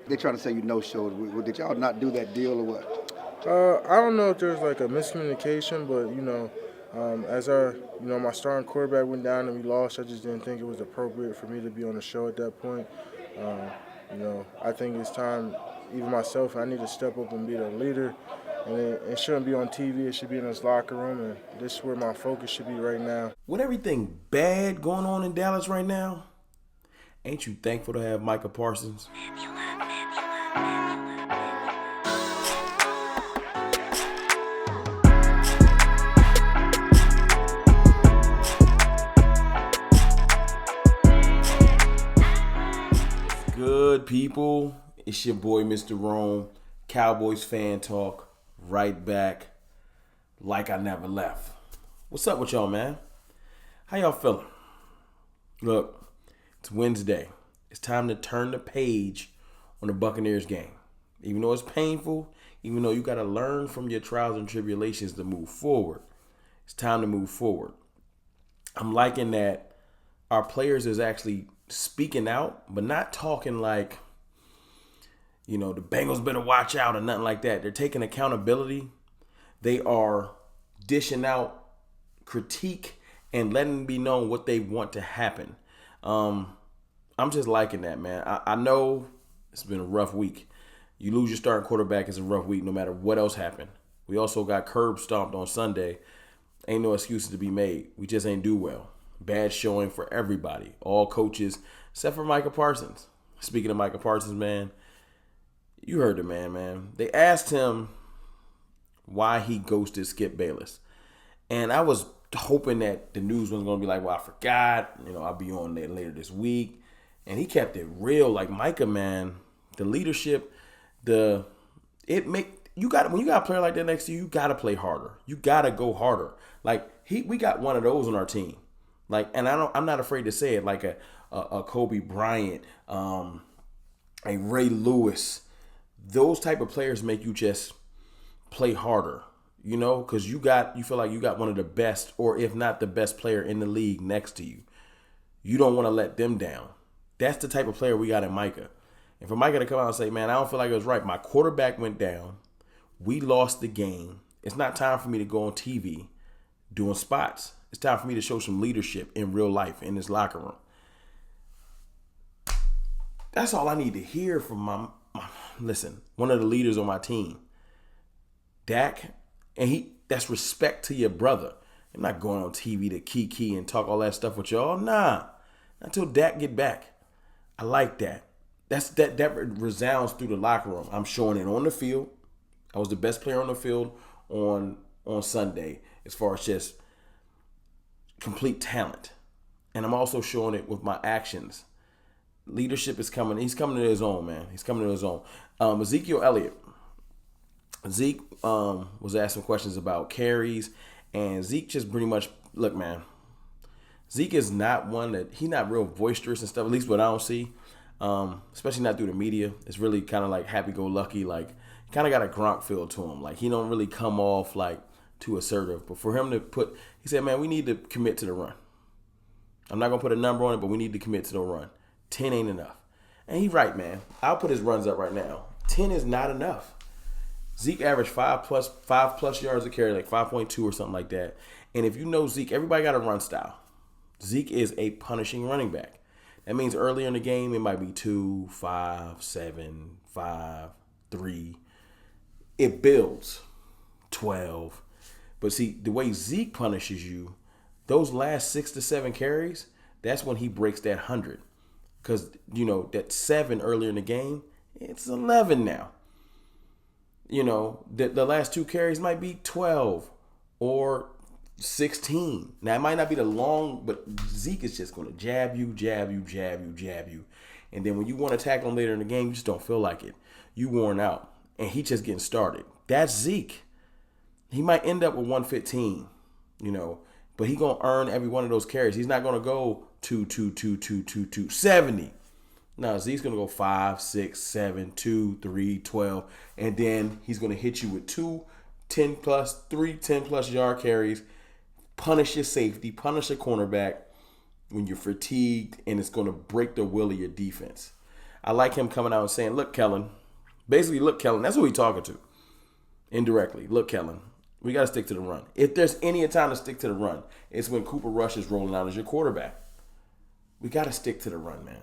They trying to say you no-showed. Did y'all not do that deal or what? I don't know if there's like a miscommunication, but as my starting quarterback went down and we lost, I just didn't think it was appropriate for me to be on the show at that point. Um, I think it's time, even myself, I need to step up and be the leader. And it shouldn't be on TV. It should be in this locker room, and this is where my focus should be right now. With everything bad going on in Dallas right now, ain't you thankful to have Micah Parsons? Good people, it's your boy Mr. Rome, Cowboys fan talk, right back, like I never left. What's up with y'all, man? How y'all feeling? Look, it's Wednesday. It's time to turn the page on the Buccaneers game. Even though it's painful, even though you got to learn from your trials and tribulations to move forward, it's time to move forward. I'm liking that our players is actually speaking out, but not talking like, the Bengals better watch out or nothing like that. They're taking accountability. They are dishing out critique and letting me know what they want to happen. I'm just liking that, man. I know it's been a rough week. You lose your starting quarterback, it's a rough week no matter what else happened. We also got curb stomped on Sunday. Ain't no excuses to be made. We just ain't do well. Bad showing for everybody. All coaches, except for Micah Parsons. Speaking of Micah Parsons, man, you heard the man. They asked him why he ghosted Skip Bayless. And I was hoping that the news was going to be like, well, I forgot. I'll be on there later this week. And he kept it real. Like Micah, man, the leadership, when you got a player like that next to you, you got to play harder. You got to go harder. Like we got one of those on our team. Like, and I'm not afraid to say it, like a Kobe Bryant, a Ray Lewis. Those type of players make you just play harder, because you feel like you got one of the best, or if not the best player in the league next to you. You don't want to let them down. That's the type of player we got in Micah. And for Micah to come out and say, man, I don't feel like it was right. My quarterback went down. We lost the game. It's not time for me to go on TV doing spots. It's time for me to show some leadership in real life in this locker room. That's all I need to hear from one of the leaders on my team. Dak, and that's respect to your brother. I'm not going on TV to kiki and talk all that stuff with y'all. Nah. Until Dak get back. I like that. That resounds through the locker room. I'm showing it on the field. I was the best player on the field on Sunday as far as just complete talent. And I'm also showing it with my actions. Leadership is coming. He's coming to his own, man. He's coming to his own. Ezekiel Elliott. Zeke was asking questions about carries, and Zeke just pretty much, look, man, Zeke is not he's not real boisterous and stuff, at least what I don't see, especially not through the media. It's really kind of like happy-go-lucky, like he kind of got a Gronk feel to him. Like he don't really come off like too assertive. But for him to he said, man, we need to commit to the run. I'm not going to put a number on it, but we need to commit to the run. 10 ain't enough. And he's right, man. I'll put his runs up right now. 10 is not enough. Zeke averaged 5+ yards a carry, like 5.2 or something like that. And if you know Zeke, everybody got a run style. Zeke is a punishing running back. That means earlier in the game, it might be 2, 5, 7, 5, 3. It builds 12. But see, the way Zeke punishes you, those last 6 to 7 carries, that's when he breaks that 100. Because, that 7 earlier in the game, it's 11 now. The last 2 carries might be 12 or 16. Now, it might not be the long, but Zeke is just going to jab you. And then when you want to tackle him later in the game, you just don't feel like it. You worn out. And he just getting started. That's Zeke. He might end up with 115, but he going to earn every one of those carries. He's not going to go 70. No, Zeke's going to go 5, 6, 7, 2, 3, 12. And then he's going to hit you with 2 10+ yard carries, punish your safety, punish a cornerback when you're fatigued, and it's going to break the will of your defense. I like him coming out and saying, look, Kellen. Basically, look, Kellen. That's who he's talking to. Indirectly. Look, Kellen. We got to stick to the run. If there's any time to stick to the run, it's when Cooper Rush is rolling out as your quarterback. We got to stick to the run, man.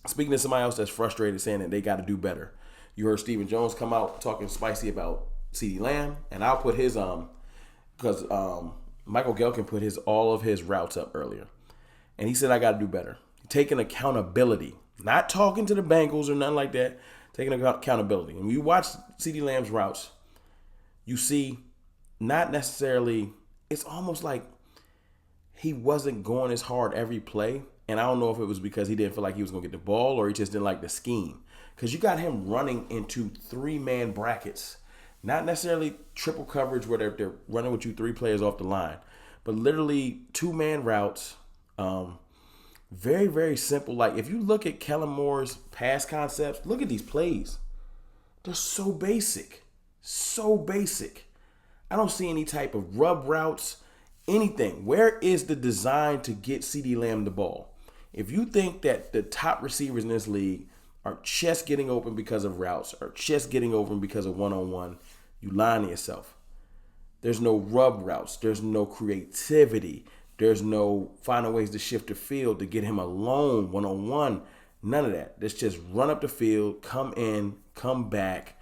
Speaking to somebody else that's frustrated saying that they got to do better. You heard Stephen Jones come out talking spicy about CeeDee Lamb, and I'll put his because Michael Gelkin put all of his routes up earlier, and he said I got to do better. Taking accountability, not talking to the Bengals or nothing like that. Taking accountability. And when you watch CeeDee Lamb's routes, you see not necessarily. It's almost like he wasn't going as hard every play. And I don't know if it was because he didn't feel like he was going to get the ball or he just didn't like the scheme. Because you got him running into 3-man brackets. Not necessarily triple coverage where they're running with you 3 players off the line. But literally 2-man routes. Very, very simple. Like, if you look at Kellen Moore's pass concepts, look at these plays. They're so basic. So basic. I don't see any type of rub routes, anything. Where is the design to get CeeDee Lamb the ball? If you think that the top receivers in this league are just getting open because of routes or just getting open because of one-on-one, you lying to yourself. There's no rub routes. There's no creativity. There's no finding ways to shift the field to get him alone, one-on-one. None of that. Let's just run up the field, come in, come back.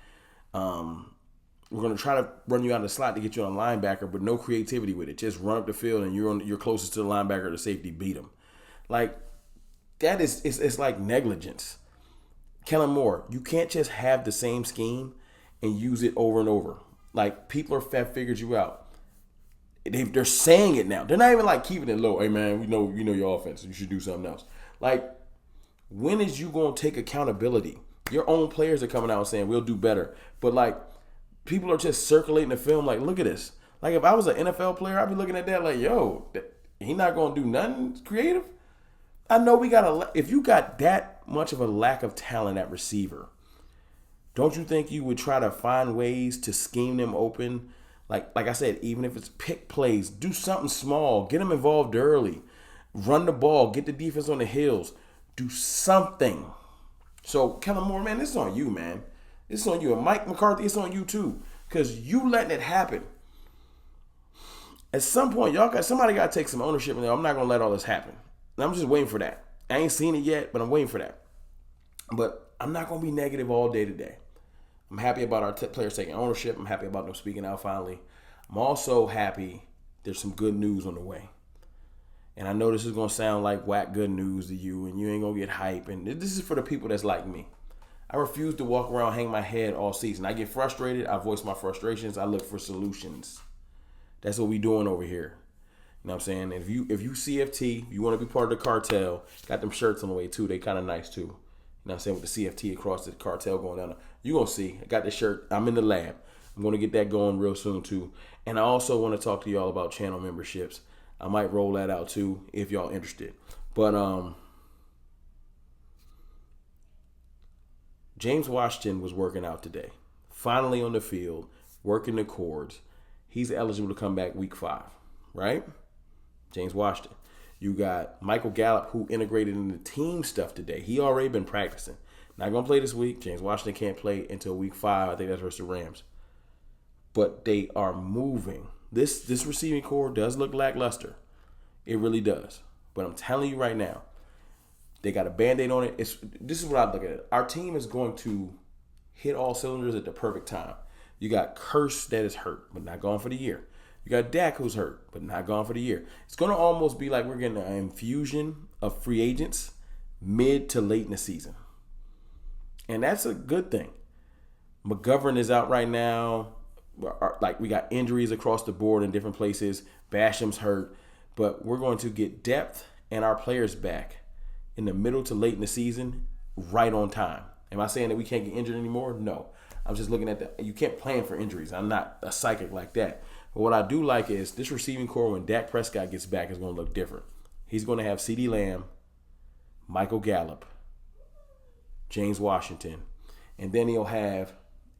We're going to try to run you out of the slot to get you on a linebacker, but no creativity with it. Just run up the field and you're closest to the linebacker or the safety, beat him. Like, that is it's like negligence. Kellen Moore, you can't just have the same scheme and use it over and over. Like, people have figured you out. They're saying it now. They're not even like keeping it low. Hey man, we know your offense. You should do something else. Like, when is you gonna take accountability? Your own players are coming out and saying we'll do better, but like, people are just circulating the film. Like, look at this. Like, if I was an NFL player, I'd be looking at that like, yo, he not gonna do nothing creative. I know if you got that much of a lack of talent at receiver, don't you think you would try to find ways to scheme them open? Like I said, even if it's pick plays, do something small. Get them involved early. Run the ball. Get the defense on the heels. Do something. So, Kellen Moore, man, this is on you, man. This is on you. And Mike McCarthy, it's on you too. Because you letting it happen. At some point, somebody got to take some ownership in there. I'm not going to let all this happen. And I'm just waiting for that. I ain't seen it yet, but I'm waiting for that. But I'm not going to be negative all day today. I'm happy about our players taking ownership. I'm happy about them speaking out finally. I'm also happy there's some good news on the way. And I know this is going to sound like whack good news to you, and you ain't going to get hype. And this is for the people that's like me. I refuse to walk around, hang my head all season. I get frustrated. I voice my frustrations. I look for solutions. That's what we doing over here. You know what I'm saying? If you CFT, you want to be part of the cartel, got them shirts on the way too. They kind of nice too. You know what I'm saying? With the CFT across the cartel going down. You're going to see. I got the shirt. I'm in the lab. I'm going to get that going real soon too. And I also want to talk to y'all about channel memberships. I might roll that out too if y'all interested. But James Washington was working out today. Finally on the field, working the cords. He's eligible to come back week 5, right? James Washington. You got Michael Gallup, who integrated in the team stuff today. He already been practicing. Not going to play this week. James Washington can't play until week 5. I think that's versus the Rams. But they are moving. This receiving core does look lackluster. It really does. But I'm telling you right now, they got a Band-Aid on it. This is what I look at it. Our team is going to hit all cylinders at the perfect time. You got Curse that is hurt, but not gone for the year. You got Dak who's hurt, but not gone for the year. It's going to almost be like we're getting an infusion of free agents mid to late in the season. And that's a good thing. McGovern is out right now. Like, we got injuries across the board in different places. Basham's hurt. But we're going to get depth and our players back in the middle to late in the season right on time. Am I saying that we can't get injured anymore? No. I'm just looking at you can't plan for injuries. I'm not a psychic like that. But what I do like is this receiving core when Dak Prescott gets back is going to look different. He's going to have CeeDee Lamb, Michael Gallup, James Washington, and then he'll have,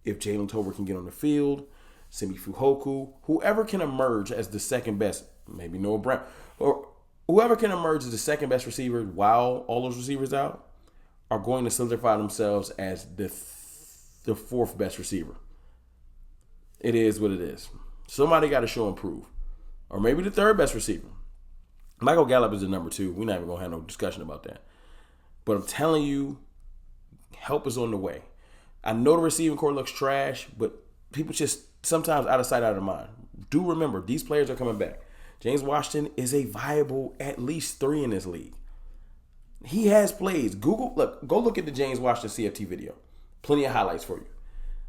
if Jalen Tolbert can get on the field, Simi Fuhoku, whoever can emerge as the second best, maybe Noah Brown, or whoever can emerge as the second best receiver while all those receivers out are going to solidify themselves as the fourth best receiver. It is what it is. Somebody got to show and prove. Or maybe the third best receiver. Michael Gallup is the number 2. We're not even going to have no discussion about that. But I'm telling you, help is on the way. I know the receiving core looks trash, but people just sometimes out of sight, out of mind. Do remember, these players are coming back. James Washington is a viable at least 3 in this league. He has plays. Go look at the James Washington CFT video. Plenty of highlights for you.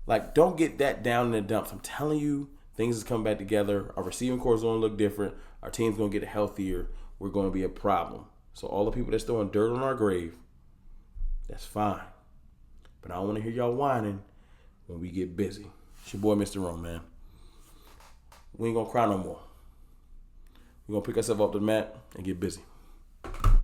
Like, don't get that down in the dumps. I'm telling you, things is coming back together. Our receiving core is going to look different. Our team's going to get healthier. We're going to be a problem. So all the people that's throwing dirt on our grave, that's fine. But I don't want to hear y'all whining when we get busy. It's your boy, Mr. Rome, man. We ain't going to cry no more. We're going to pick ourselves off the mat and get busy.